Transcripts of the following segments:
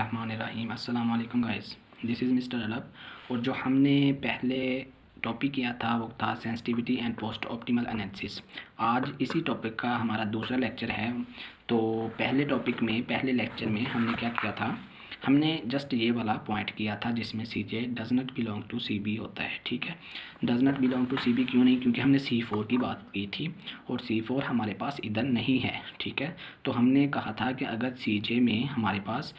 बिस्मिल्लाहिर्रहमानिर्रहीम। अस्सलाम वालेकुम गाइस, दिस इज़ मिस्टर अलब। और जो हमने पहले टॉपिक किया था वो था sensitivity and post optimal analysis. आज इसी टॉपिक का हमारा दूसरा लेक्चर है। तो पहले लेक्चर में हमने क्या किया था, हमने जस्ट ये वाला पॉइंट किया था जिसमें C J does not belong to C B होता है। ठीक है, does not belong to C B क्यों नहीं, क्योंकि हमने सी फोर की बात की थी और सी फोर हमारे पास इधर नहीं है। ठीक है, तो हमने कहा था कि अगर सी जे में हमारे पास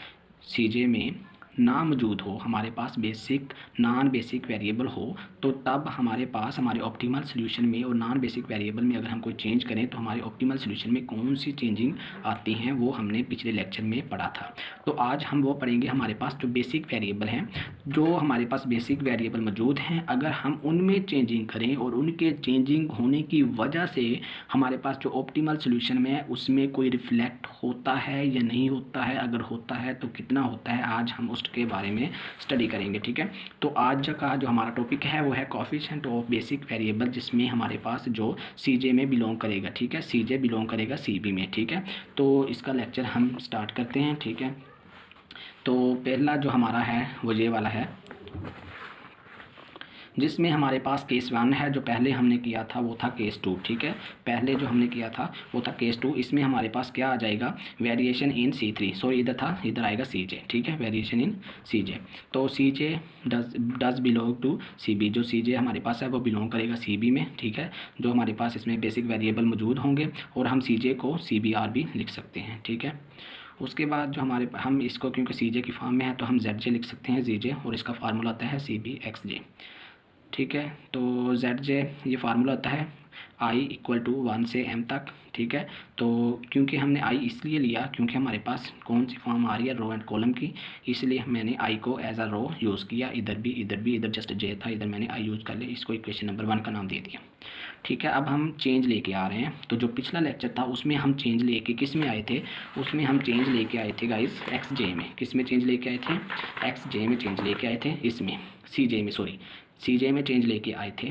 सी जे में ना मौजूद हो, हमारे पास बेसिक नॉन बेसिक वेरिएबल हो, तो तब हमारे पास हमारे ऑप्टिमल सोल्यूशन में और नॉन बेसिक वेरिएबल में अगर हम कोई चेंज करें तो हमारे ऑप्टिमल सोल्यूशन में कौन सी चेंजिंग आती हैं वो हमने पिछले लेक्चर में पढ़ा था। तो आज हम वो पढ़ेंगे हमारे पास जो बेसिक वेरिएबल हैं, जो हमारे पास बेसिक वेरिएबल मौजूद हैं, अगर हम उनमें चेंजिंग करें और उनके चेंजिंग होने की वजह से हमारे पास जो ऑप्टिमल सोल्यूशन में है उसमें कोई रिफ्लेक्ट होता है या नहीं होता है, अगर होता है तो कितना होता है, आज हम उसके बारे में स्टडी करेंगे। ठीक है, तो आज का जो हमारा टॉपिक है वो है कोएफिशिएंट ऑफ बेसिक वेरिएबल, जिसमें हमारे पास जो सी जे में बिलोंग करेगा। ठीक है, सी जे बिलोंग करेगा सी बी में। ठीक है, तो इसका लेक्चर हम स्टार्ट करते हैं। ठीक है, तो पहला जो हमारा है वो ये वाला है जिसमें हमारे पास केस वन है। जो पहले हमने किया था वो था केस टू। ठीक है, पहले जो हमने किया था वो था केस टू। इसमें हमारे पास क्या आ जाएगा, variation in C three, sorry इधर था, इधर आएगा सी जे। ठीक है, वेरिएशन इन सी जे। तो C J does belong to C B, जो सी जे हमारे पास है वो बिलोंग करेगा सी बी में। ठीक है, जो हमारे पास इसमें बेसिक वेरिएबल मौजूद होंगे और हम सी जे को सी बी आर भी लिख सकते हैं। ठीक है, उसके बाद जो हम इसको क्योंकि सी जे की फॉर्म में है तो हम जेड जे लिख सकते हैं, जी जे, और इसका फार्मूला आता है सी बी एक्स जे। ठीक है, तो जेड जे ये फार्मूला होता है आई इक्वल टू 1 से m तक। ठीक है, तो क्योंकि हमने आई इसलिए लिया क्योंकि हमारे पास कौन सी फॉर्म आ रही है, रो एंड कॉलम की, इसलिए मैंने आई को एज अ रो यूज़ किया। इधर जस्ट जे था, इधर मैंने आई यूज़ कर लिया, इसको इक्वेशन नंबर 1 का नाम दे दिया। ठीक है, अब हम चेंज लेके आ रहे हैं। तो जो पिछला लेक्चर था उसमें हम चेंज लेके किस में आए थे, उसमें हम चेंज लेके आए थे गाइस एक्स जे में। किस में चेंज लेके आए थे, एक्स जे में चेंज लेके आए थे, इसमें सी जे में, सॉरी सी जे में चेंज लेके आए थे।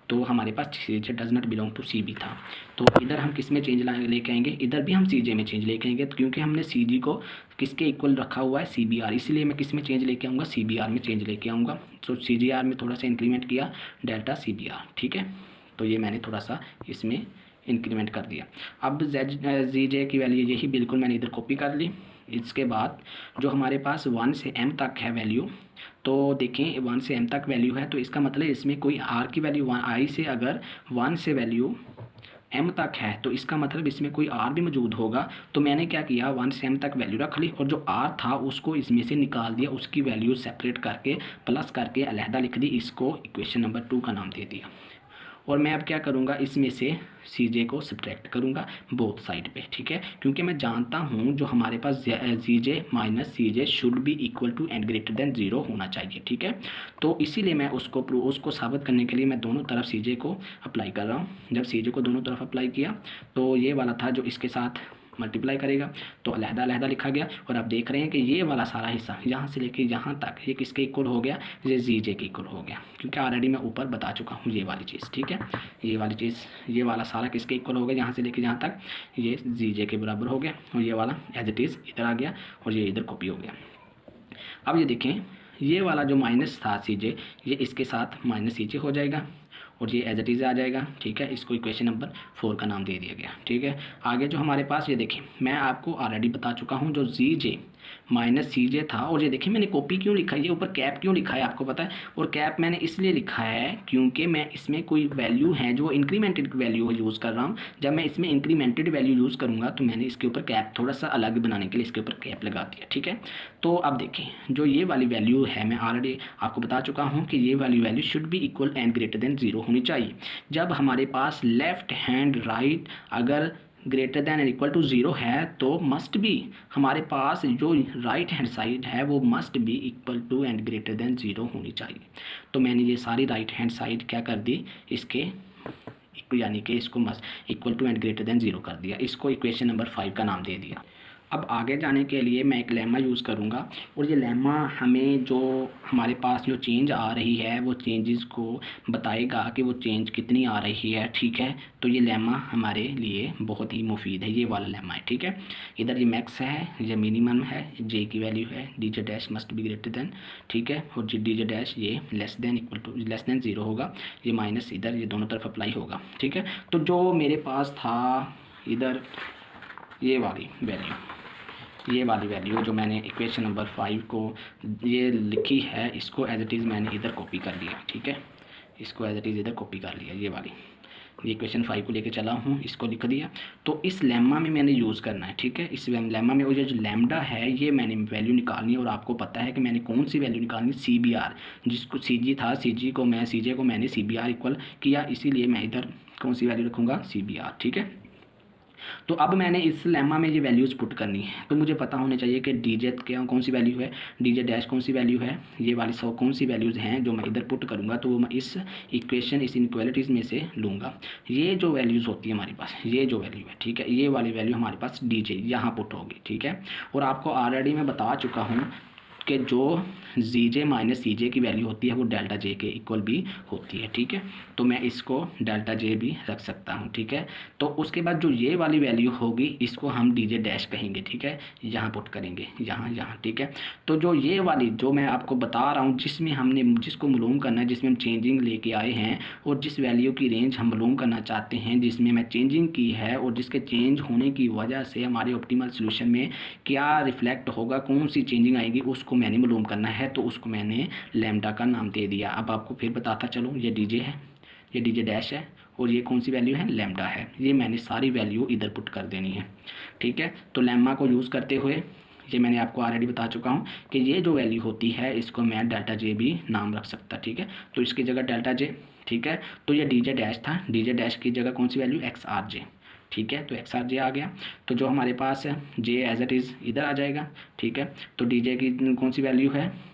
तो हमारे पास C J does not belong to C B था। तो इधर हम किस में चेंज लेके आएंगे, इधर भी हम सी जे में चेंज लेके आएंगे। तो क्योंकि हमने सी जी को किसके इक्वल रखा हुआ है, सी बी आर, इसलिए मैं किस में चेंज लेके आऊँगा, सी बी आर में चेंज लेके आऊँगा। तो सी जी आर में थोड़ा सा इंक्रीमेंट किया, डेल्टा सी बी आर। ठीक है, तो ये मैंने थोड़ा सा इसमें इंक्रीमेंट कर दिया। अब जी जे की वैल्यू यही बिल्कुल मैंने इधर कॉपी कर ली। इसके बाद जो हमारे पास 1 से m तक है वैल्यू, तो देखें 1 से m तक वैल्यू है, तो इसका मतलब इसमें कोई r की वैल्यू आई से अगर 1 से वैल्यू m तक है तो इसका मतलब इसमें कोई r भी मौजूद होगा। तो मैंने क्या किया, 1 से m तक वैल्यू रख ली और जो r था उसको इसमें से निकाल दिया, उसकी वैल्यू सेपरेट करके प्लस करके अलहदा लिख दी, इसको इक्वेशन नंबर 2 का नाम दे दिया। और मैं अब क्या करूँगा, इसमें से सी जे को सब्ट्रैक्ट करूँगा बोथ साइड पे। ठीक है, क्योंकि मैं जानता हूँ जो हमारे पास G J minus C J should be equal to and greater than 0 होना चाहिए। ठीक है, तो इसीलिए मैं उसको साबित करने के लिए मैं दोनों तरफ सी जे को अप्लाई कर रहा हूँ। जब सी जे को दोनों तरफ अप्लाई किया तो ये वाला था जो इसके साथ मल्टीप्लाई करेगा, तो अलहदा अलहदा लिखा गया। और आप देख रहे हैं कि ये वाला सारा हिस्सा यहाँ से लेके यहाँ तक ये किसके इक्वल हो गया, ये जी जे के इक्वल हो गया, क्योंकि ऑलरेडी मैं ऊपर बता चुका हूँ ये वाली चीज़। ठीक है, ये वाली चीज़, ये वाला सारा किसके इक्वल हो गया, यहाँ से लेके यहाँ तक ये जी जे के बराबर हो गया, और ये वाला एज इट इज़ इधर आ गया और ये इधर कॉपी हो गया। अब ये देखें, ये वाला जो माइनस था सी जे, ये इसके साथ माइनस सी जे हो जाएगा और ये एज इट इज़ आ जाएगा। ठीक है, इसको इक्वेशन नंबर 4 का नाम दे दिया गया। ठीक है, आगे जो हमारे पास ये देखें, मैं आपको ऑलरेडी बता चुका हूँ जो जी जे माइनस सी जे था, और ये देखिए मैंने कॉपी क्यों लिखा है, ये ऊपर कैप क्यों लिखा है आपको पता है। और कैप मैंने इसलिए लिखा है क्योंकि मैं इसमें कोई वैल्यू है जो इंक्रीमेंटेड वैल्यू यूज़ कर रहा हूँ। जब मैं इसमें इंक्रीमेंटेड वैल्यू यूज़ करूँगा तो मैंने इसके ऊपर कैप थोड़ा सा अलग बनाने के लिए इसके ऊपर कैप लगा दिया। ठीक है, तो अब देखें जो ये वाली वैल्यू है, मैं ऑलरेडी आपको बता चुका हूँ कि ये वाली value should be equal and greater than 0 होनी चाहिए। जब हमारे पास लेफ्ट हैंड राइट अगर greater than and equal to 0 है तो मस्ट बी हमारे पास जो राइट हैंड साइड है वो must be equal to and greater than 0 होनी चाहिए। तो मैंने ये सारी राइट हैंड साइड क्या कर दी, इसके यानी कि इसको must equal to and greater than 0 कर दिया, इसको इक्वेशन नंबर 5 का नाम दे दिया। अब आगे जाने के लिए मैं एक लेमा यूज़ करूँगा और ये लेमा हमें जो हमारे पास जो चेंज आ रही है वो चेंजेस को बताएगा कि वो चेंज कितनी आ रही है, ठीक है। तो ये लेमा हमारे लिए बहुत ही मुफीद है, ये वाला लेमा है, ठीक है। इधर ये मैक्स है, ये मिनिमम है, जे की वैल्यू है, D J dash must be greater than, ठीक है, और डी जे डैश ये less than equal to less than 0 होगा, ये माइनस इधर ये दोनों तरफ अप्लाई होगा, ठीक है। तो जो मेरे पास था इधर ये वाली वैल्यू जो मैंने इक्वेशन नंबर 5 को ये लिखी है, इसको एज इट इज़ मैंने इधर कॉपी कर लिया, ठीक है, इसको एज इट इज़ इधर कॉपी कर लिया, ये इक्वेशन 5 को लेके चला हूँ, इसको लिख दिया। तो इस लेम्मा में मैंने यूज़ करना है, ठीक है। इस लेम्मा में वो जो लैम्डा है ये मैंने वैल्यू निकालनी है और आपको पता है कि मैंने कौन सी वैल्यू निकालनी, CBR, जिसको CG था, CG को मैं CJ को मैंने CBR इक्वल किया, इसीलिए मैं इधर कौन सी वैल्यू रखूँगा, CBR, ठीक है। तो अब मैंने इस लेमा में ये वैल्यूज़ पुट करनी है, तो मुझे पता होने चाहिए कि डीजे क्या कौन सी वैल्यू है, डीजे डैश कौन सी वैल्यू है, ये वाली सब कौन सी वैल्यूज़ हैं जो मैं इधर पुट करूँगा। तो वो मैं इस इक्वेशन इस इनक्वालिटीज़ में से लूँगा। ये जो वैल्यूज़ होती है हमारे पास, ये जो वैल्यू है, ठीक है, ये वाली वैल्यू हमारे पास डीजे यहाँ पुट होगी, ठीक है। और आपको ऑलरेडी मैं बता चुका हूँ कि जो ZJ माइनस CJ की वैल्यू होती है वो डेल्टा J के इक्वल भी होती है, ठीक है। तो मैं इसको डेल्टा J भी रख सकता हूँ, ठीक है। तो उसके बाद जो ये वाली वैल्यू होगी इसको हम DJ डैश कहेंगे, ठीक है, यहाँ पुट करेंगे, यहाँ, ठीक है। तो जो ये वाली जो मैं आपको बता रहा हूँ जिसमें हमने जिसको मालूम करना है, जिसमें हम चेंजिंग लेके आए हैं और जिस वैल्यू की रेंज हम मालूम करना चाहते हैं, जिसमें मैं चेंजिंग की है और जिसके चेंज होने की वजह से हमारे ऑप्टिमल सोल्यूशन में क्या रिफ्लेक्ट होगा, कौन सी चेंजिंग आएगी, उसको मैंने मालूम करना है। तो उसको मैंने लैम्डा का नाम दे दिया। अब आपको फिर बताता चलो, ये डीजे है, ये डीजे डैश है और ये कौन सी वैल्यू है, लैम्डा है। ये मैंने सारी वैल्यू इधर पुट कर देनी है, ठीक है। तो लेम्मा को यूज़ करते हुए ये मैंने आपको ऑलरेडी बता चुका हूँ कि ये जो वैल्यू होती है इसको मैं डेल्टा J भी नाम रख सकता, ठीक है। तो इसकी जगह डेल्टा J, ठीक है। तो ये डीजे डैश था, डीजे डैश की जगह कौन सी वैल्यू, XRJ, ठीक है। तो XRJ आ गया। तो जो हमारे पास है J एज इट इज़ इधर आ जाएगा, ठीक है। तो DJ की कौन सी वैल्यू है,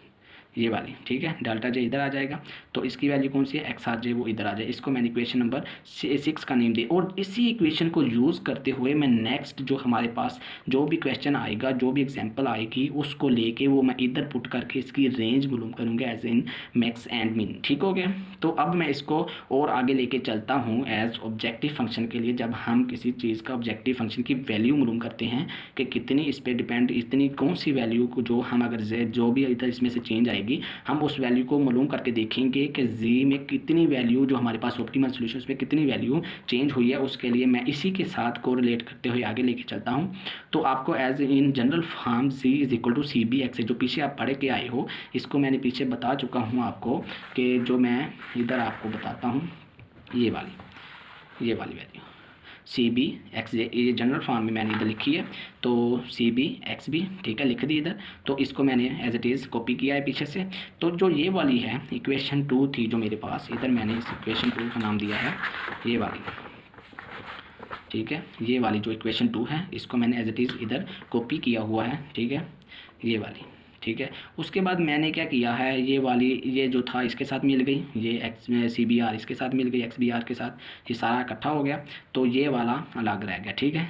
ये वाली, ठीक है, डेल्टा J इधर आ जाएगा। तो इसकी वैल्यू कौन सी है, XRJ, वो इधर आ जाए। इसको मैंने इक्वेशन नंबर 6 का नेम दे और इसी इक्वेशन को यूज़ करते हुए मैं नेक्स्ट जो हमारे पास जो भी क्वेश्चन आएगा, जो भी एग्जांपल आएगी, उसको लेके वो मैं इधर पुट करके इसकी रेंज मालूम करूँगा एज इन मैक्स एंड मिन, ठीक हो गया। तो अब मैं इसको और आगे लेके चलता हूँ एज ऑब्जेक्टिव फंक्शन के लिए। जब हम किसी चीज़ का ऑब्जेक्टिव फंक्शन की वैल्यू मालूम करते हैं कि कितनी इस पर डिपेंड, इतनी कौन सी वैल्यू को जो हम अगर जो भी इधर इसमें से चेंज आएगी हम उस वैल्यू को मालूम करके देखेंगे कि Z में कितनी वैल्यू जो हमारे पास ऑप्टिमल सॉल्यूशन में कितनी वैल्यू चेंज हुई है। उसके लिए मैं इसी के साथ कोरिलेट करते हुए आगे लेके चलता हूँ। तो आपको as in general form Z is equal to CBX जो पीछे आप पढ़ के आए हो, इसको मैंने पीछे बता चुका हूँ आपको कि जो मैं इधर आपको बताता हूँ, ये वाली वैल्यू CBX, ये जनरल फॉर्म में मैंने इधर लिखी है। तो CBX भी, ठीक है, लिख दी इधर। तो इसको मैंने एज इट इज़ कॉपी किया है पीछे से। तो जो ये वाली है इक्वेशन 2 थी जो मेरे पास, इधर मैंने इस इक्वेशन 2 का नाम दिया है ये वाली, ठीक है। ये वाली जो इक्वेशन 2 है इसको मैंने एज इट इज़ इधर कॉपी किया हुआ है, ठीक है, ये वाली, ठीक है। उसके बाद मैंने क्या किया है, ये वाली ये जो था इसके साथ मिल गई, ये CBR इसके साथ मिल गई, XBR के साथ, ये सारा इकट्ठा हो गया। तो ये वाला अलग रह गया, ठीक है।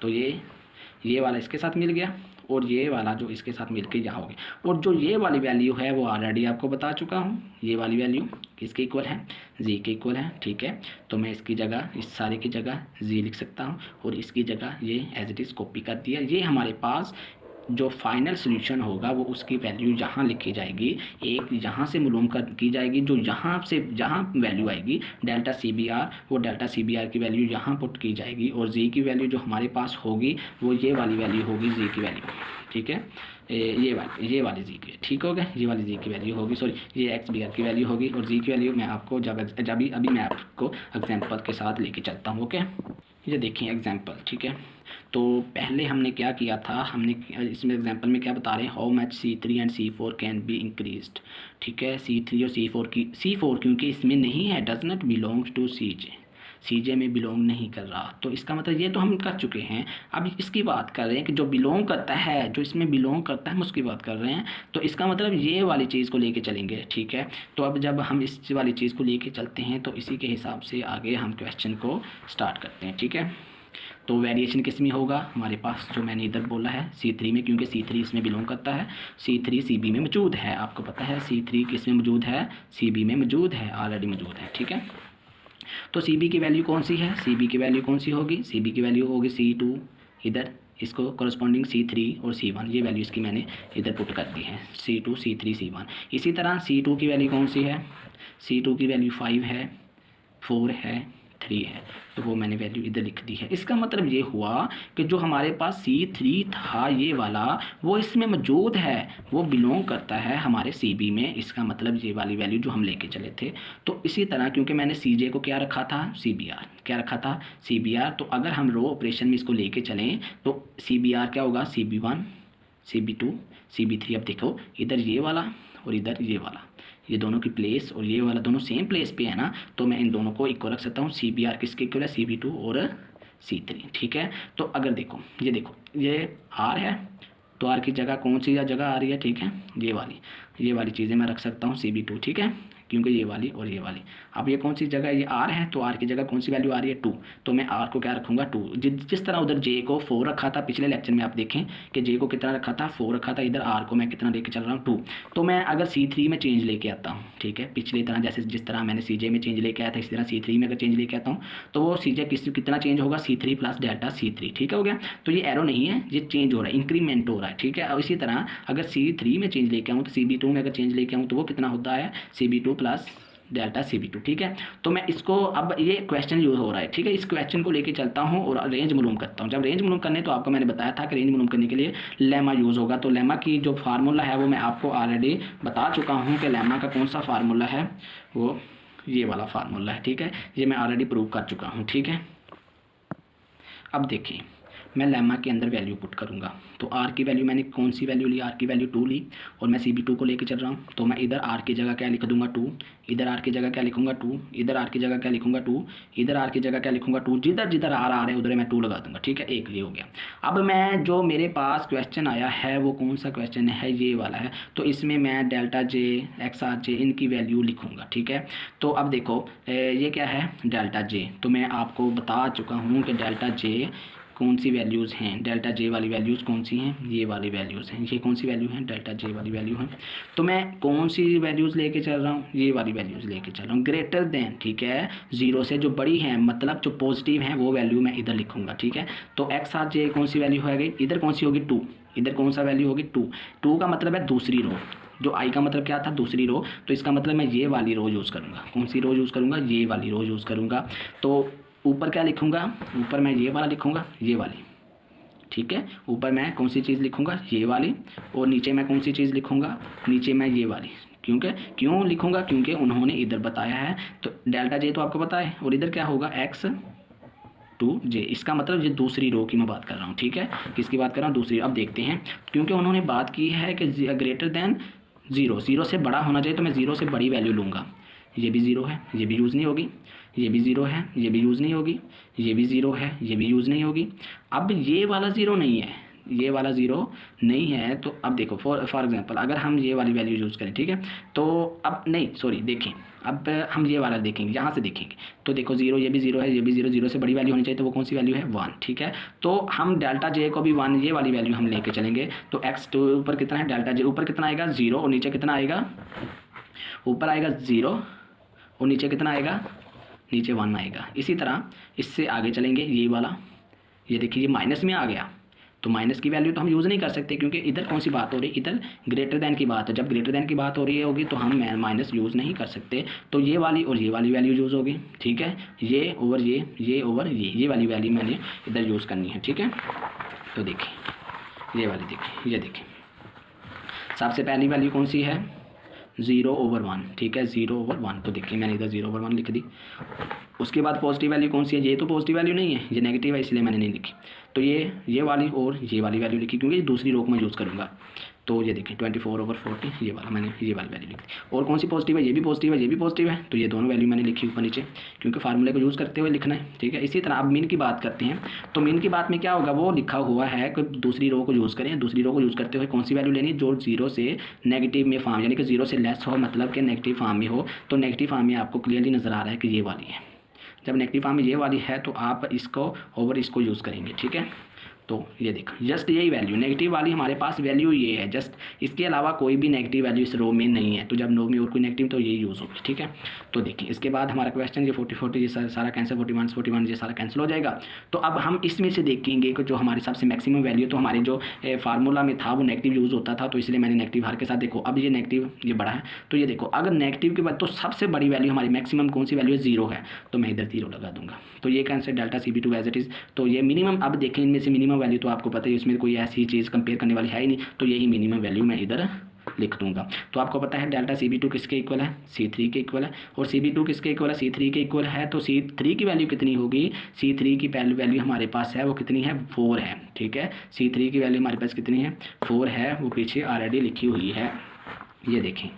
तो ये वाला इसके साथ मिल गया और ये वाला जो इसके साथ मिल के यहाँ हो गया। और जो ये वाली वैल्यू है वो ऑलरेडी आपको बता चुका हूँ, ये वाली वैल्यू किसके इक्वल है, Z के इक्वल है, ठीक है। तो मैं इसकी जगह, इस सारे की जगह Z लिख सकता हूँ और इसकी जगह ये एज इट इज़ कॉपी कर दिया। ये हमारे पास जो फाइनल सोल्यूशन होगा वो उसकी वैल्यू यहाँ लिखी जाएगी, एक यहाँ से मालूम की जाएगी, जो यहाँ से जहाँ वैल्यू आएगी डेल्टा CBR, वो डेल्टा CBR की वैल्यू यहाँ पुट की जाएगी और Z की वैल्यू जो हमारे पास होगी वो ये वाली वैल्यू होगी, Z की वैल्यू, ठीक है, ये वाली Z की, ठीक हो गया, ये वाली Z की वैल्यू होगी, सॉरी ये XBR की वैल्यू होगी और Z की वैल्यू मैं आपको अभी मैं आपको एग्जाम्पल के साथ लेके चलता हूँ। ओके, ये देखिए एग्जाम्पल, ठीक है। तो पहले हमने क्या किया था, हमने इसमें एग्जांपल में क्या बता रहे हैं, how much C3 and C4 can be increased, ठीक है। C3 और C4 क्योंकि इसमें नहीं है, does not belong to CJ में बिलोंग नहीं कर रहा, तो इसका मतलब ये तो हम कर चुके हैं। अब इसकी बात कर रहे हैं कि जो बिलोंग करता है, जो इसमें बिलोंग करता है हम उसकी बात कर रहे हैं। तो इसका मतलब ये वाली चीज़ को लेके चलेंगे, ठीक है। तो अब जब हम इस वाली चीज़ को लेके चलते हैं तो इसी के हिसाब से आगे हम क्वेश्चन को स्टार्ट करते हैं, ठीक है। तो वेरिएशन किस में होगा हमारे पास, जो मैंने इधर बोला है C3 में, क्योंकि C3 इसमें बिलोंग करता है, C3 CB में मौजूद है। आपको पता है C3 किस में मौजूद है, CB में मौजूद है, ऑलरेडी मौजूद है, ठीक है। तो CB की वैल्यू कौन सी है, CB की वैल्यू कौन सी होगी, CB की वैल्यू होगी C2, इधर इसको कॉरस्पॉन्डिंग C3 और C1, ये वैल्यू इसकी मैंने इधर पुट कर दी है, C2 C3 C1। इसी तरह C2 की वैल्यू कौन सी है, C2 की वैल्यू 5 है, 4 है, 3 है, तो वो मैंने वैल्यू इधर लिख दी है। इसका मतलब ये हुआ कि जो हमारे पास C3 था ये वाला, वो इसमें मौजूद है, वो बिलोंग करता है हमारे CB में। इसका मतलब ये वाली वैल्यू जो हम लेके चले थे। तो इसी तरह क्योंकि मैंने CJ को क्या रखा था, CBR, क्या रखा था, CBR, तो अगर हम रो ऑपरेशन में इसको लेके चलें तो CBR क्या होगा, CB1 CB2 CB3। अब देखो इधर ये वाला और इधर ये वाला, ये दोनों की प्लेस और ये वाला दोनों सेम प्लेस पे है ना, तो मैं इन दोनों को इक्वल रख सकता हूँ। CBR किसके इक्वल है, CB2 और C3, ठीक है। तो अगर देखो ये R है, तो R की जगह कौन सी जगह आ रही है, ठीक है, ये वाली चीज़ें मैं रख सकता हूँ CB2, ठीक है, क्योंकि ये वाली और ये वाली। अब ये कौन सी जगह, ये R है, तो R की जगह कौन सी वैल्यू आ रही है, 2, तो मैं R को क्या रखूँगा, 2। जिस तरह उधर J को 4 रखा था पिछले लेक्चर में, आप देखें कि J को कितना रखा था, 4 रखा था, इधर R को मैं कितना लेके चल रहा हूँ, 2। तो मैं अगर C3 में चेंज लेके आता हूँ, ठीक है, पिछली तरह जैसे जिस तरह मैंने CJ में चेंज लेके आया था, इसी तरह C3 में अगर चेंज लेके आता हूँ तो वो CJ कितना चेंज होगा, C3 प्लस डेल्टा C3, ठीक है, हो गया। तो ये एरो नहीं है, ये चेंज हो रहा है, इंक्रीमेंट हो रहा है, ठीक है। और इसी तरह अगर C3 में चेंज लेके आऊँ तो CB2 में अगर चेंज लेके आऊँ तो वो कितना होता है, CB2 प्लस डेल्टा CB2, ठीक है। तो मैं इसको, अब ये क्वेश्चन यूज़ हो रहा है, ठीक है, इस क्वेश्चन को लेके चलता हूँ और रेंज मालूम करता हूँ। जब रेंज मालूम करने, तो आपको मैंने बताया था कि रेंज मालूम करने के लिए लेमा यूज़ होगा। तो लेमा की जो फार्मूला है वो मैं आपको ऑलरेडी बता चुका हूँ कि लेमा का कौन सा फार्मूला है, वो ये वाला फार्मूला है, ठीक है, ये मैं ऑलरेडी प्रूव कर चुका हूँ, ठीक है। अब देखिए मैं लेमा के अंदर वैल्यू पुट करूँगा, तो R की वैल्यू मैंने कौन सी वैल्यू ली, R की वैल्यू 2 ली, और मैं CB2 को लेके चल रहा हूँ, तो मैं इधर R की जगह क्या लिख दूँगा, 2, इधर R की जगह क्या लिखूँगा, 2, इधर R की जगह क्या लिखूँगा, 2, इधर R की जगह क्या लिखूँगा, 2, जिधर जिधर R आ रहा है उधर मैं 2 लगा दूँगा, ठीक है, एक ये हो गया। अब मैं जो मेरे पास क्वेश्चन आया है वो कौन सा क्वेश्चन है, ये वाला है, तो इसमें मैं डेल्टा J XRJ इनकी वैल्यू लिखूँगा, ठीक है। तो अब देखो ये क्या है, डेल्टा J, तो मैं आपको बता चुका हूँ कि डेल्टा J कौन सी वैल्यूज़ हैं, डेल्टा J वाली वैल्यूज़ कौन सी हैं, ये वाली वैल्यूज़ हैं, ये कौन सी वैल्यू हैं, डेल्टा J वाली वैल्यू है। तो मैं कौन सी वैल्यूज़ लेके चल रहा हूँ, ये वाली वैल्यूज़ लेके चल रहा हूँ, ग्रेटर देन, ठीक है, 0 से जो बड़ी हैं, मतलब जो पॉजिटिव हैं वो वैल्यू मैं इधर लिखूँगा, ठीक है। तो XRJ कौन सी वैल्यू होगी, इधर कौन सी होगी, 2, इधर कौन सा वैल्यू होगी, 2 का मतलब है दूसरी रो, जो I का मतलब क्या था, दूसरी रो, तो इसका मतलब मैं ये वाली रो यूज़ करूँगा, कौन सी रो यूज़ करूँगा, ये वाली रो यूज़ करूँगा। तो ऊपर क्या लिखूँगा, ऊपर मैं ये वाला लिखूँगा, ये वाली, ठीक है, ऊपर मैं कौन सी चीज़ लिखूँगा, ये वाली, और नीचे मैं कौन सी चीज़ लिखूँगा, नीचे मैं ये वाली। क्यों लिखूँगा, क्योंकि उन्होंने इधर बताया है, तो डेल्टा J तो आपको पता है, और इधर क्या होगा, X2J, इसका मतलब ये दूसरी रो की मैं बात कर रहा हूँ, ठीक है, किसकी बात कर रहा हूँ, दूसरी। अब देखते हैं, क्योंकि उन्होंने बात की है कि ग्रेटर देन 0, 0 से बड़ा होना चाहिए, तो मैं 0 से बड़ी वैल्यू लूँगा। ये भी 0 है, ये भी यूज़ नहीं होगी, ये भी 0 है, ये भी यूज़ नहीं होगी, ये भी 0 है, ये भी यूज़ नहीं होगी। अब ये वाला 0 नहीं है, ये वाला 0 नहीं है, तो अब देखो फॉर एग्जांपल अगर हम ये वाली वैल्यू यूज़ करें, ठीक है, तो अब नहीं सॉरी देखें, अब हम ये वाला देखेंगे, यहाँ से देखेंगे, तो देखो 0, ये भी 0 है, ये भी 0, 0 से बड़ी वैल्यू होनी चाहिए, तो वो कौन सी वैल्यू है, 1, ठीक है। तो हम डेल्टा J को भी 1, ये वाली वैल्यू हम लेके चलेंगे, तो X2 ऊपर कितना है, डेल्टा J ऊपर कितना आएगा, 0, और नीचे कितना आएगा, ऊपर आएगा 0 और नीचे कितना आएगा, नीचे 1 आएगा। इसी तरह इससे आगे चलेंगे, ये वाला, ये देखिए ये माइनस में आ गया, तो माइनस की वैल्यू तो हम यूज़ नहीं कर सकते, क्योंकि इधर कौन सी बात हो रही है, इधर ग्रेटर देन की बात है। जब ग्रेटर देन की बात हो रही होगी तो हम माइनस यूज़ नहीं कर सकते, तो ये वाली और ये वाली वैल्यू यूज़ होगी, ठीक है, ये ओवर ये ओवर ये वाली वैल्यू मैंने इधर यूज़ करनी है, ठीक है। तो देखिए ये वाली, देखिए ये देखिए, सबसे पहली वैल्यू कौन सी है, 0/1, ठीक है, 0/1, तो देखिए मैंने इधर 0/1 लिख दी। उसके बाद पॉजिटिव वैल्यू कौन सी है, ये तो पॉजिटिव वैल्यू नहीं है, ये नेगेटिव है, इसलिए मैंने नहीं लिखी। तो ये वाली और ये वाली वैल्यू लिखी, क्योंकि ये दूसरी रो को मैं यूज़ करूँगा। तो ये देखिए 24/40, ये वाला मैंने ये वाली वैल्यू लिखी। और कौन सी पॉजिटिव है, ये भी पॉजिटिव है, ये भी पॉजिटिव है, तो ये दोनों वैल्यू मैंने लिखी ऊपर नीचे, क्योंकि फार्मूले को यूज़ करते हुए लिखना है, ठीक है। इसी तरह अब मीन की बात करते हैं, तो मीन की बात में क्या होगा, वो लिखा हुआ है कि दूसरी रो को यूज़ करें, दूसरी रो को यूज़ करते हुए कौन सी वैल्यू लेनी, जो 0 से नेगेटिव में फॉर्म, यानी कि 0 से लेस हो, मतलब कि नेगेटिव फॉर्म में हो। तो नेगेटिव फॉर्म में आपको क्लियरली नज़र आ रहा है कि ये वाली है, जब नेगेटिव फॉर्म में ये वाली है तो आप इसको ओवर इसको यूज़ करेंगे, ठीक है। तो ये देखो जस्ट यही वैल्यू नेगेटिव वाली हमारे पास वैल्यू ये है, जस्ट इसके अलावा कोई भी नेगेटिव वैल्यू इस रो में नहीं है, तो जब नो में और कोई नेगेटिव तो ये यूज़ होगी, ठीक है। तो देखिए इसके बाद हमारा क्वेश्चन ये 40 ये सारा कैंसिल, 41 ये सारा कैंसिल हो जाएगा। तो अब हम इसमें से देखेंगे कि जो हमारे सबसे मैक्सिमम वैल्यू, तो हमारे जो फार्मूला में था वो नेगेटिव यूज़ होता था, तो इसलिए मैंने नेगेटिव हर के साथ देखो अब ये नेगेटिव ये बड़ा है, तो ये देखो अगर नेगेटिव के बाद तो सबसे बड़ी वैल्यू हमारी मैक्सिमम कौन सी वैल्यू है, 0 है, तो मैं इधर 0 लगा दूंगा। तो ये cancel delta CB2 as it is. तो ये मिनिमम, अब देखें इनमें से मिनिमम वैल्यू तो आपको पता है इसमें कोई ऐसी चीज़ कंपेयर करने वाली है ही नहीं, तो यही मिनिमम वैल्यू मैं इधर लिख दूंगा। तो आपको पता है डेल्टा CB2 किसके इक्वल है, C3 के इक्वल है, और CB2 किसके इक्वल है, C3 के इक्वल है। तो C3 की वैल्यू कितनी होगी, C3 की पहली वैल्यू हमारे पास है वो कितनी है, 4 है, ठीक है। C3 की वैल्यू हमारे पास कितनी है, 4 है, वो पीछे ऑलरेडी लिखी हुई है, ये देखें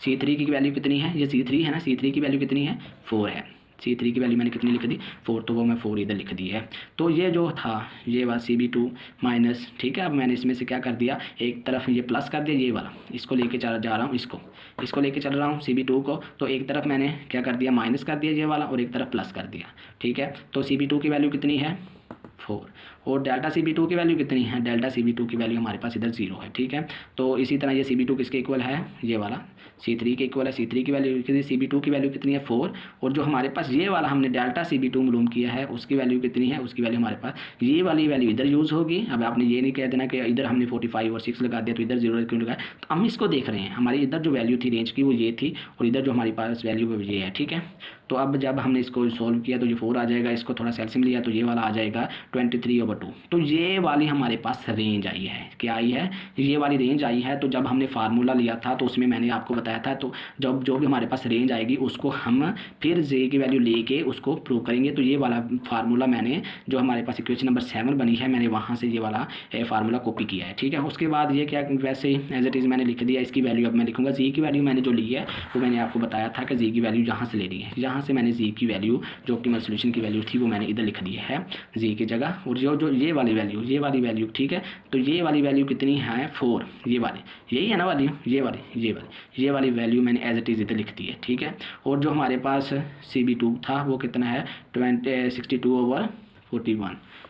C3 की वैल्यू कितनी है, ये C3 है ना, C3 की वैल्यू कितनी है, 4 है। C3 की वैल्यू मैंने कितनी लिख दी, 4, तो वो मैं 4 इधर लिख दी है। तो ये जो था ये वाला CB2 माइनस, ठीक है। अब मैंने इसमें से क्या कर दिया, एक तरफ ये प्लस कर दिया, ये वाला इसको लेके जा रहा हूँ, इसको लेके चल रहा हूँ CB2 को, तो एक तरफ मैंने क्या कर दिया, माइनस कर दिया ये वाला, और एक तरफ प्लस कर दिया, ठीक है। तो CB2 की वैल्यू कितनी है, 4, और डेल्टा CB2 की वैल्यू कितनी है, डेल्टा CB2 की वैल्यू हमारे पास इधर 0 है, ठीक है। तो इसी तरह ये CB2 किसके इक्वल है, ये वाला C3 के इक्वल है, C3 की वैल्यू कितनी, CB2 की वैल्यू कितनी है, 4, और जो हमारे पास ये वाला हमने डेल्टा CB2 मालूम किया है उसकी वैल्यू कितनी है, उसकी वैल्यू हमारे पास ये वाली वैल्यू इधर यूज़ होगी। अब आपने ये नहीं कह देना कि इधर हमने 45 और 6 लगा दिया तो इधर 0 क्यों लगाया, तो हम इसको देख रहे हैं, हमारी इधर जो वैल्यू थी रेंज की वो ये थी, और इधर जो हमारे पास वैल्यू वो ये है, ठीक है। तो अब जब हमने इसको सॉल्व किया तो ये 4 आ जाएगा, इसको थोड़ा सेल्सियम लिया तो ये वाला आ जाएगा 23/2। तो ये वाली हमारे पास रेंज आई है, क्या आई है, ये वाली रेंज आई है। तो जब हमने फार्मूला लिया था तो उसमें मैंने आपको बताया था, तो जब जो भी हमारे पास रेंज आएगी उसको हम फिर जे की वैल्यू लेके उसको प्रूव करेंगे। तो ये वाला फार्मूला मैंने जो हमारे पास इक्वेशन नंबर 7 बनी है, मैंने वहाँ से ये वाला फार्मूला कॉपी किया है, ठीक है। उसके बाद ये क्या वैसे एज इट इज़ मैंने लिख दिया, इसकी वैल्यू अब मैं लिखूँगा। जी की वैल्यू मैंने जो ली है वो मैंने आपको बताया था कि जी की वैल्यू यहाँ से ले ली है, यहाँ से मैंने जी की वैल्यू जो ऑप्टिमल सॉल्यूशन की वैल्यू थी वो मैंने इधर लिख दी है जी की जगह, और जो ये वाली वैल्यू, ठीक है। तो ये वाली वैल्यू कितनी है, 4, ये वाली, यही है ना वैल्यू, ये वाली वैल्यू मैंने एज इट इज़ इधर लिख दी है, ठीक है। और जो हमारे पास CB2 था वो कितना है, 62/41,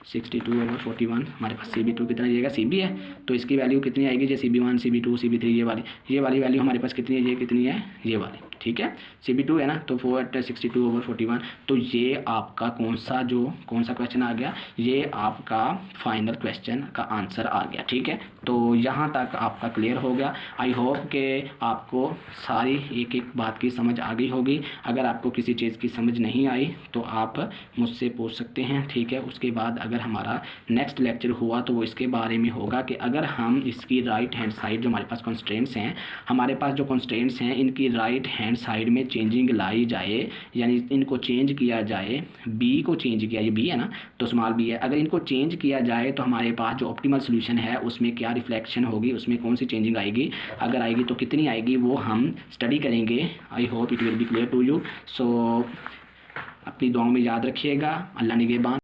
62/41 हमारे पास CB2 कितना आएगा, CB है, तो इसकी वैल्यू कितनी आएगी, जैसे CB1 CB2 CB3 ये वाली वैल्यू हमारे पास कितनी है, ये कितनी है, ये वाली, ठीक है। CB2 है ना, तो 62/41। तो ये आपका कौन सा क्वेश्चन आ गया, ये आपका फाइनल क्वेश्चन का आंसर आ गया, ठीक है। तो यहाँ तक आपका क्लियर हो गया। आई होप कि आपको सारी एक एक बात की समझ आ गई होगी। अगर आपको किसी चीज़ की समझ नहीं आई तो आप मुझसे पूछ सकते हैं, ठीक है। उसके बाद अगर हमारा नेक्स्ट लेक्चर हुआ तो वो इसके बारे में होगा कि अगर हम इसकी राइट हैंड साइड जो हमारे पास कंस्ट्रेंट्स हैं, हमारे पास जो कंस्ट्रेंट्स हैं इनकी राइट हैंड साइड में चेंजिंग लाई जाए, यानी इनको चेंज किया जाए, बी को चेंज किया, ये बी है ना तो स्मॉल बी है, अगर इनको चेंज किया जाए तो हमारे पास जो ऑप्टिमल सोल्यूशन है उसमें क्या रिफ्लेक्शन होगी, उसमें कौन सी चेंजिंग आएगी, अगर आएगी तो कितनी आएगी, वो हम स्टडी करेंगे। I hope it will be clear to you. So अपनी दुआओं में याद रखिएगा। अल्लाह निगहबान।